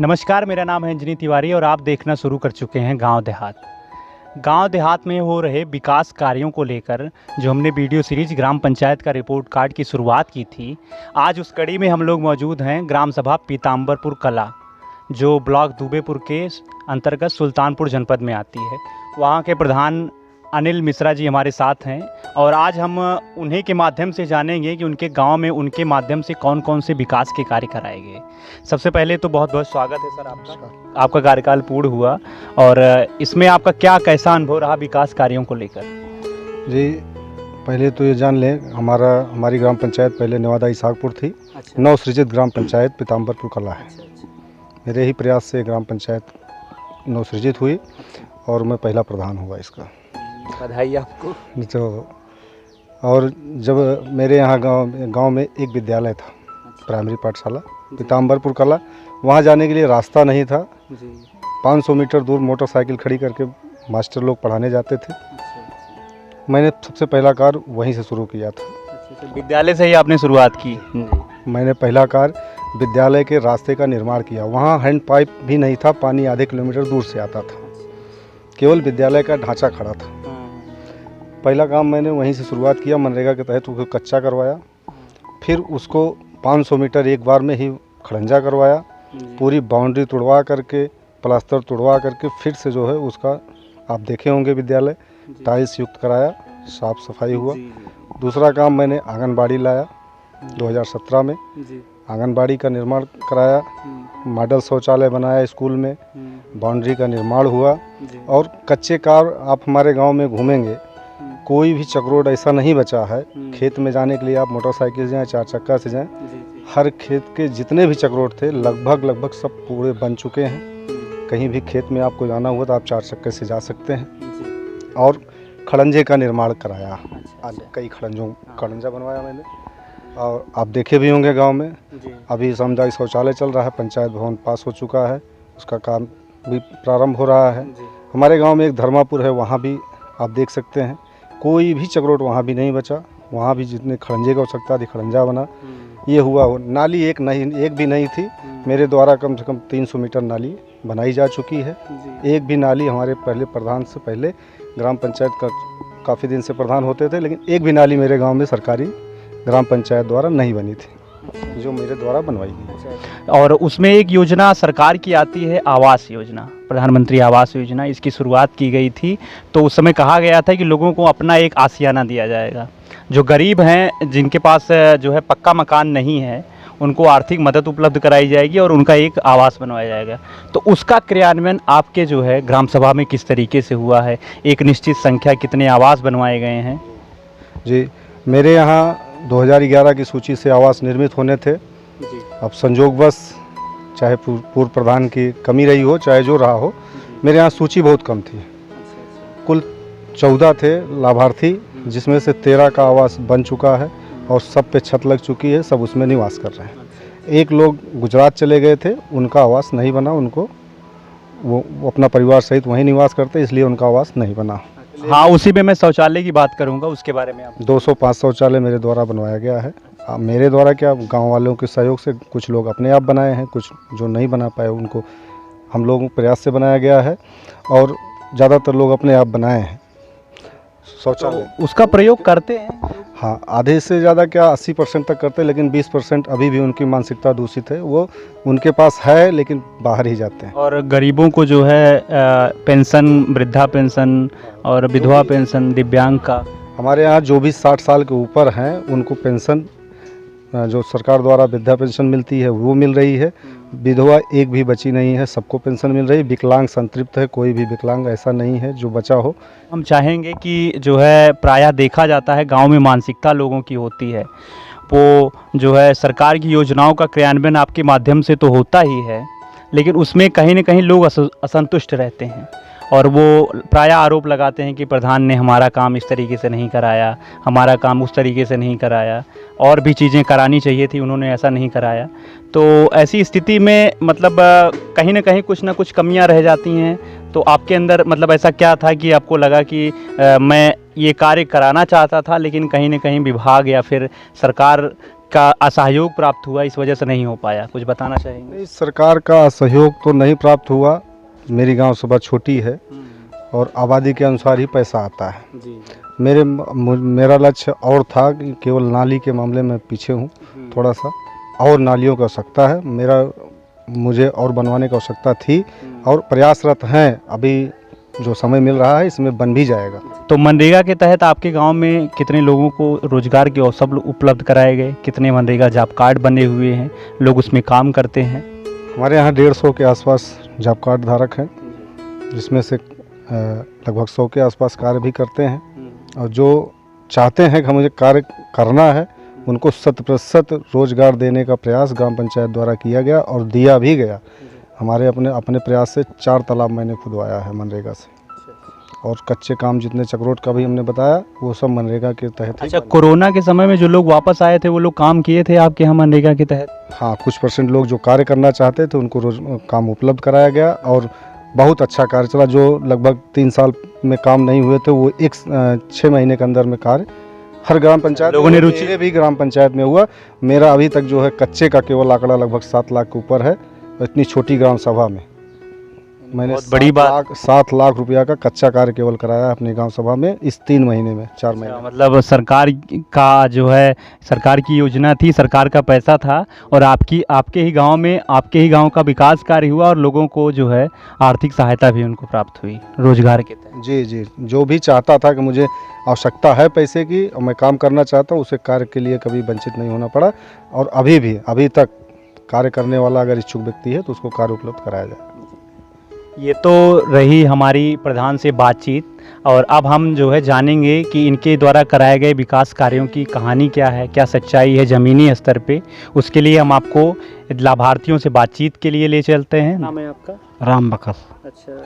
नमस्कार, मेरा नाम है अंजनी तिवारी और आप देखना शुरू कर चुके हैं गांव देहात। गांव देहात में हो रहे विकास कार्यों को लेकर जो हमने वीडियो सीरीज ग्राम पंचायत का रिपोर्ट कार्ड की शुरुआत की थी, आज उस कड़ी में हम लोग मौजूद हैं ग्राम सभा पीताम्बरपुर कला, जो ब्लॉक दुबेपुर के अंतर्गत सुल्तानपुर जनपद में आती है। वहाँ के प्रधान अनिल मिश्रा जी हमारे साथ हैं और आज हम उन्हीं के माध्यम से जानेंगे कि उनके गांव में उनके माध्यम से कौन कौन से विकास के कार्य कराए गए। सबसे पहले तो बहुत बहुत स्वागत है सर आपका कार्यकाल पूर्ण हुआ और इसमें आपका कैसा अनुभव रहा विकास कार्यों को लेकर? जी, पहले तो ये जान लें, हमारी ग्राम पंचायत पहले नेवादा इसाकपुर थी। अच्छा। नवसृजित ग्राम पंचायत पीताम्बरपुर कला है। मेरे ही प्रयास से ग्राम पंचायत नवसृजित हुई और मैं पहला प्रधान हुआ इसका। बधाई आपको। तो और जब मेरे यहाँ गांव में एक विद्यालय था, प्राइमरी पाठशाला पीताम्बरपुर कला, वहाँ जाने के लिए रास्ता नहीं था। 500 मीटर दूर मोटरसाइकिल खड़ी करके मास्टर लोग पढ़ाने जाते थे। मैंने सबसे पहला कार्य वहीं से शुरू किया था। विद्यालय से ही आपने शुरुआत की? मैंने पहला कार्य विद्यालय के रास्ते का निर्माण किया। वहाँ हैंड पाइप भी नहीं था, पानी आधे किलोमीटर दूर से आता था, केवल विद्यालय का ढांचा खड़ा था। पहला काम मैंने वहीं से शुरुआत किया, मनरेगा के तहत उसको कच्चा करवाया, फिर उसको 500 मीटर एक बार में ही खड़ंजा करवाया, पूरी बाउंड्री तुड़वा करके प्लास्टर तुड़वा करके फिर से जो है उसका आप देखे होंगे विद्यालय टाइल्स युक्त कराया, साफ सफाई हुआ। दूसरा काम मैंने आंगनबाड़ी लाया 2017 में, आंगनबाड़ी का निर्माण कराया, मॉडल शौचालय बनाया स्कूल में, बाउंड्री का निर्माण हुआ। और कच्चे कार आप हमारे गांव में घूमेंगे, कोई भी चक रोड ऐसा नहीं बचा है। खेत में जाने के लिए आप मोटरसाइकिल से जाएँ, 4 चक्का से जाएँ, हर खेत के जितने भी चक रोड थे लगभग सब पूरे बन चुके हैं। कहीं भी खेत में आपको जाना हुआ तो आप 4 चक्के से जा सकते हैं। और खड़ंजे का निर्माण कराया, कई खड़ंजा बनवाया मैंने, और आप देखे भी होंगे गांव में। अभी सामुदायिक शौचालय चल रहा है, पंचायत भवन पास हो चुका है, उसका काम भी प्रारंभ हो रहा है। हमारे गांव में एक धर्मापुर है, वहाँ भी आप देख सकते हैं कोई भी चक रोड वहाँ भी नहीं बचा। वहाँ भी जितने खड़ंजे का आवश्यकता थी खड़ंजा बना। ये हुआ नाली एक भी नहीं थी। मेरे द्वारा कम से कम 300 मीटर नाली बनाई जा चुकी है। एक भी नाली हमारे पहले प्रधान से पहले ग्राम पंचायत का काफ़ी दिन से प्रधान होते थे, लेकिन एक भी नाली मेरे गांव में सरकारी ग्राम पंचायत द्वारा नहीं बनी थी, जो मेरे द्वारा बनवाई गई। और उसमें एक योजना सरकार की आती है, आवास योजना, प्रधानमंत्री आवास योजना, इसकी शुरुआत की गई थी। तो उस समय कहा गया था कि लोगों को अपना एक आशियाना दिया जाएगा। जो गरीब हैं, जिनके पास जो है पक्का मकान नहीं है, उनको आर्थिक मदद उपलब्ध कराई जाएगी और उनका एक आवास बनवाया जाएगा। तो उसका क्रियान्वयन आपके जो है ग्राम सभा में किस तरीके से हुआ है? एक निश्चित संख्या कितने आवास बनवाए गए हैं? जी, मेरे यहाँ 2011 की सूची से आवास निर्मित होने थे। अब संजोगवश चाहे पूर्व प्रधान की कमी रही हो, चाहे जो रहा हो, मेरे यहाँ सूची बहुत कम थी। कुल 14 थे लाभार्थी, जिसमें से 13 का आवास बन चुका है और सब पे छत लग चुकी है, सब उसमें निवास कर रहे हैं। एक लोग गुजरात चले गए थे, उनका आवास नहीं बना, वो अपना परिवार सहित वहीं निवास करते, इसलिए उनका आवास नहीं बना। हाँ, उसी में मैं शौचालय की बात करूंगा, उसके बारे में आप। 205 शौचालय मेरे द्वारा बनवाया गया है। मेरे द्वारा क्या, गांव वालों के सहयोग से कुछ लोग अपने आप बनाए हैं, कुछ जो नहीं बना पाए उनको हम लोगों के प्रयास से बनाया गया है, और ज़्यादातर लोग अपने आप बनाए हैं शौचालय। तो उसका प्रयोग करते हैं? हाँ, आधे से ज़्यादा क्या 80% तक करते हैं, लेकिन 20% अभी भी उनकी मानसिकता दूषित है। वो उनके पास है लेकिन बाहर ही जाते हैं। और गरीबों को जो है पेंशन, वृद्धा पेंशन और विधवा पेंशन, दिव्यांग का, हमारे यहाँ जो भी 60 साल के ऊपर हैं उनको पेंशन, जो सरकार द्वारा वृद्धा पेंशन मिलती है वो मिल रही है। विधवा एक भी बची नहीं है, सबको पेंशन मिल रही है। विकलांग संतृप्त है, कोई भी विकलांग ऐसा नहीं है जो बचा हो। हम चाहेंगे कि जो है प्रायः देखा जाता है गांव में मानसिकता लोगों की होती है, वो जो है सरकार की योजनाओं का क्रियान्वयन आपके माध्यम से तो होता ही है, लेकिन उसमें कहीं न कहीं लोग असंतुष्ट रहते हैं और वो प्रायः आरोप लगाते हैं कि प्रधान ने हमारा काम इस तरीके से नहीं कराया, हमारा काम उस तरीके से नहीं कराया, और भी चीज़ें करानी चाहिए थी, उन्होंने ऐसा नहीं कराया। तो ऐसी स्थिति में मतलब कहीं ना कहीं कुछ ना कुछ कमियां रह जाती हैं। तो आपके अंदर मतलब ऐसा क्या था कि आपको लगा कि मैं ये कार्य कराना चाहता था, लेकिन कहीं ना कहीं विभाग या फिर सरकार का असहयोग प्राप्त हुआ, इस वजह से नहीं हो पाया, कुछ बताना चाहेंगे? नहीं, सरकार का सहयोग तो नहीं प्राप्त हुआ। मेरी गांव सभा छोटी है और आबादी के अनुसार ही पैसा आता है। जी मेरा लक्ष्य और था कि केवल नाली के मामले में पीछे हूँ थोड़ा सा, और नालियों की आवश्यकता है। मुझे और बनवाने की आवश्यकता थी और प्रयासरत हैं। अभी जो समय मिल रहा है इसमें बन भी जाएगा। तो मनरेगा के तहत आपके गांव में कितने लोगों को रोजगार के अवसर उपलब्ध कराए गए? कितने मनरेगा जॉब कार्ड बने हुए हैं, लोग उसमें काम करते हैं? हमारे यहाँ 150 के आसपास जॉब कार्ड धारक हैं, जिसमें से लगभग 100 के आसपास कार्य भी करते हैं। और जो चाहते हैं कि मुझे कार्य करना है, उनको 100% रोजगार देने का प्रयास ग्राम पंचायत द्वारा किया गया और दिया भी गया। हमारे अपने प्रयास से 4 तालाब मैंने खुदवाया है मनरेगा से, और कच्चे काम जितने चक्रोट का भी हमने बताया वो सब मनरेगा के तहत। अच्छा, कोरोना के समय में जो लोग वापस आए थे वो लोग काम किए थे आपके यहाँ मनरेगा के तहत? हाँ, कुछ % लोग जो कार्य करना चाहते थे उनको रोज काम उपलब्ध कराया गया और बहुत अच्छा कार्य चला। जो लगभग 3 साल में काम नहीं हुए थे वो 6 महीने के अंदर में कार्य हर ग्राम पंचायत लोगों ने रुचि भी ग्राम पंचायत में हुआ। मेरा अभी तक जो है कच्चे का केवल आंकड़ा लगभग 7 लाख के ऊपर है। इतनी छोटी ग्राम सभा में मैंने बहुत बड़ी बात। 7 लाख रुपया का कच्चा कार्य केवल कराया है अपनी ग्राम सभा में इस 3 महीने में, 4 महीने। मतलब सरकार का जो है, सरकार की योजना थी, सरकार का पैसा था, और आपके ही गांव में, आपके ही गांव का विकास कार्य हुआ और लोगों को जो है आर्थिक सहायता भी उनको प्राप्त हुई रोजगार के तहत। जी जी, जो भी चाहता था कि मुझे आवश्यकता है पैसे की और मैं काम करना चाहता हूँ, उसे कार्य के लिए कभी वंचित नहीं होना पड़ा। और अभी तक कार्य करने वाला अगर इच्छुक व्यक्ति है तो उसको कार्य उपलब्ध कराया जाए। ये तो रही हमारी प्रधान से बातचीत, और अब हम जो है जानेंगे कि इनके द्वारा कराए गए विकास कार्यों की कहानी क्या है, क्या सच्चाई है ज़मीनी स्तर पे। उसके लिए हम आपको लाभार्थियों से बातचीत के लिए ले चलते हैं। नाम है आपका? राम बखस। अच्छा,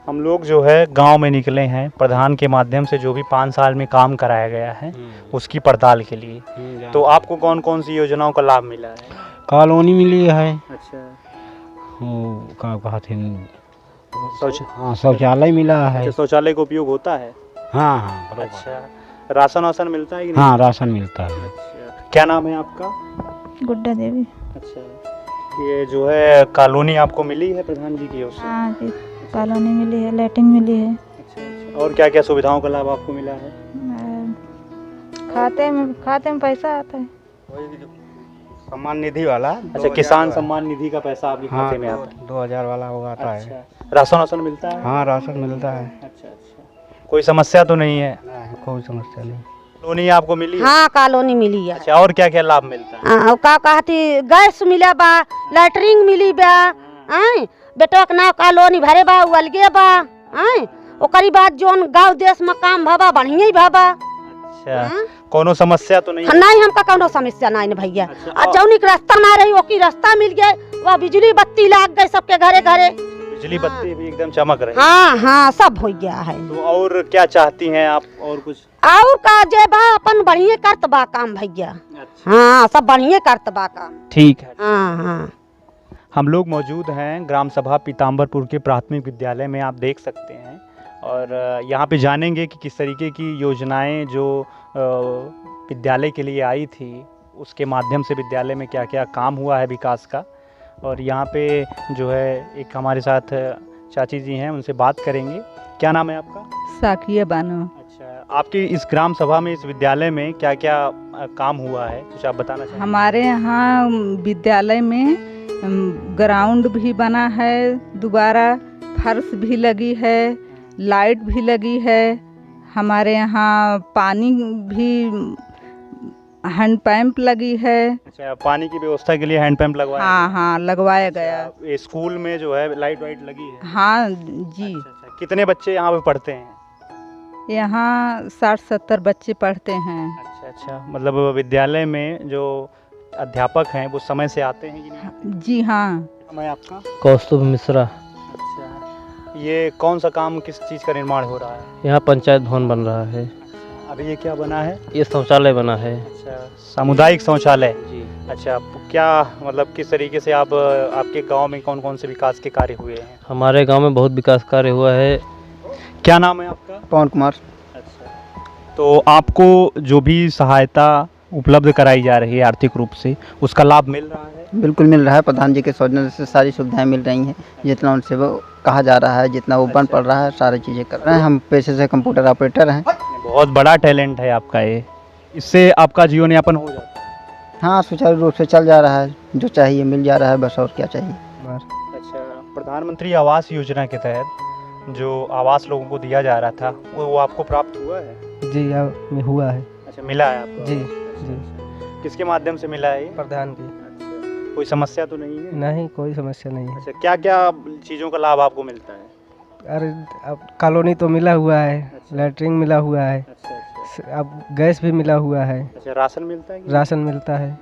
हम लोग जो है गांव में निकले हैं प्रधान के माध्यम से, जो भी 5 साल में काम कराया गया है उसकी पड़ताल के लिए। तो आपको कौन कौन सी योजनाओं का लाभ मिला है? कॉलोनी मिली है। अच्छा, शौचालय मिला है। शौचालय का उपयोग होता है? हाँ हाँ बराबर। अच्छा, राशन वासन मिलता है कि नहीं? हाँ, राशन मिलता है। अच्छा, क्या नाम है आपका? गुड्डा देवी। अच्छा, ये जो है कॉलोनी आपको मिली है प्रधान जी की ओर से? हाँ जी, कॉलोनी मिली है, लैट्रिन मिली है। अच्छा, और क्या क्या सुविधाओं का लाभ आपको मिला है? खाते में पैसा आता है। सम्मान निधि वाला। अच्छा, किसान सम्मान निधि का पैसा आपके खाते में आता है? 2000 वाला वो आता है। अच्छा, राशन वासन मिलता है? हाँ, राशन मिलता है। अच्छा अच्छा, कोई समस्या तो नहीं है? कोई समस्या नहीं। कॉलोनी आपको मिली है? हाँ, कॉलोनी मिली है। अच्छा, और क्या क्या लाभ मिलता है? और का कहती गैस मिला बा, लैटरिंग मिली बा, आए बेटा के नाव कॉलोनी भरे बा, उ अलगे बा, आए ओकरी बाद जोन गांव देश में काम भबा बढ़िया ही भबा। अच्छा, कोनो समस्या तो नहीं? नहीं, हमका कोनो समस्या नहीं है भैया। और जौनी के रास्ता ना रही ओकी रास्ता मिल गए, वह बिजली बत्ती लाग गए सबके घरे घरे, बिजली बत्ती भी एकदम चमक रही है। हाँ हाँ, सब हो गया है। तो और क्या चाहती हैं आप? और कुछ और का जे बा अपन बढ़िया करत बा काम भैया। अच्छा, हाँ, सब बढ़िया करत बा काम। ठीक है। हाँ हाँ, हम लोग मौजूद हैं ग्राम सभा पीताम्बरपुर के प्राथमिक विद्यालय में, आप देख सकते हैं, और यहाँ पे जानेंगे कि किस तरीके की योजनाएं जो विद्यालय के लिए आई थी उसके माध्यम से विद्यालय में क्या क्या काम हुआ है विकास का। और यहाँ पे जो है एक हमारे साथ चाची जी हैं, उनसे बात करेंगे। क्या नाम है आपका? साकिया बानो। अच्छा, आपकी इस ग्राम सभा में, इस विद्यालय में क्या क्या काम हुआ है, कुछ आप बताना चाहेंगे? हमारे यहाँ विद्यालय में ग्राउंड भी बना है, दोबारा फर्श भी लगी है, लाइट भी लगी है। हमारे यहाँ पानी भी हैंड पंप लगी है। अच्छा, पानी की व्यवस्था के लिए हैंड पंप लगवाया? हाँ हाँ, लगवाया गया। ये स्कूल में जो है लाइट वाइट लगी है? हाँ जी। अच्छा, कितने बच्चे यहाँ पे पढ़ते हैं? यहाँ 60-70 बच्चे पढ़ते हैं। अच्छा अच्छा, मतलब विद्यालय में जो अध्यापक हैं वो समय से आते हैं कि नहीं आते? जी हाँ। मैं आपका? कौस्तुभ मिश्रा। अच्छा, ये कौन सा काम, किस चीज़ का निर्माण हो रहा है? यहाँ पंचायत भवन बन रहा है। अभी ये क्या बना है? ये शौचालय बना है। अच्छा, सामुदायिक शौचालय जी। अच्छा, क्या मतलब किस तरीके से आप, आपके गांव में कौन कौन से विकास के कार्य हुए हैं? हमारे गांव में बहुत विकास कार्य हुआ है। क्या नाम है आपका? पवन कुमार। अच्छा, तो आपको जो भी सहायता उपलब्ध कराई जा रही है आर्थिक रूप से, उसका लाभ मिल रहा है? बिल्कुल मिल रहा है। प्रधान जी के सौजन्य से सारी सुविधाएं मिल रही हैं। जितना उनसे वो कहा जा रहा है, जितना वो बन पड़ रहा है, सारी चीज़ें कर रहे हैं। हम पेशे से कंप्यूटर ऑपरेटर हैं। बहुत बड़ा टैलेंट है आपका ये, इससे आपका जीवन यापन हो जाता है? हाँ, सुचारू रूप से चल जा रहा है। जो चाहिए मिल जा रहा है, बस और क्या चाहिए। अच्छा, प्रधानमंत्री आवास योजना के तहत जो आवास लोगों को दिया जा रहा था वो आपको प्राप्त हुआ है? जी में हुआ है। अच्छा, मिला है आपको? जी अच्छा, किसके माध्यम से मिला है ये? प्रधान की। अच्छा, कोई समस्या तो नहीं है? नहीं, कोई समस्या नहीं है। अच्छा, क्या क्या चीज़ों का लाभ आपको मिलता है? अरे अब कॉलोनी तो मिला हुआ है, लैट्रिन मिला हुआ है, अच्छा अच्छा। अब गैस भी मिला हुआ है, अच्छा, राशन मिलता है कि? राशन मिलता है।